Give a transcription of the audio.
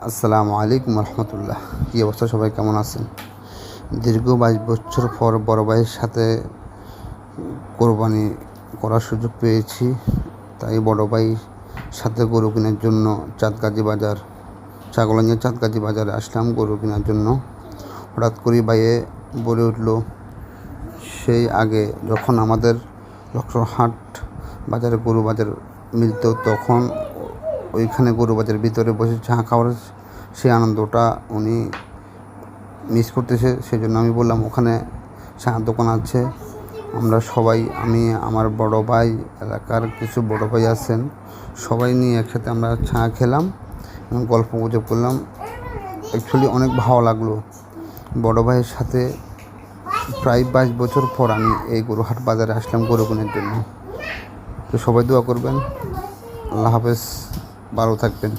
আসসালামু আলাইকুম রহমতুল্লাহ। কী অবস্থা, সবাই কেমন আছেন? দীর্ঘ 22 বছর পর বড় ভাইয়ের সাথে কোরবানি করার সুযোগ পেয়েছি, তাই বড় ভাইয়ের সাথে গরু কেনার জন্য ছাগলনাইয়া চাঁদগাজি বাজারে আসলাম গরু কেনার জন্য। হঠাৎ করে ভাইয়ে বলে উঠল, সেই আগে যখন আমাদের লক্ষ্মণহাট বাজারে গরু বাজার মিলত, তখন ওইখানে গরু বাজারের ভিতরে বসে চা খাওয়ার সেই আনন্দটা উনি মিস করতেছে। সেই জন্য আমি বললাম, ওখানে চায়ের দোকান আছে, আমরা সবাই, আমি, আমার বড় ভাই, এলাকার কিছু বড় ভাই আছেন, সবাই নিয়ে একসাথে আমরা চা খেলাম এবং গল্প গুজব করলাম। অ্যাকচুয়ালি অনেক ভালো লাগলো। বড় ভাইয়ের সাথে প্রায় 22 বছর পর আমি এই গরুহাট বাজারে আসলাম গরু কেনার জন্য। তো সবাই দোয়া করবেন। আল্লাহ হাফেজ, ভালো থাকবেন।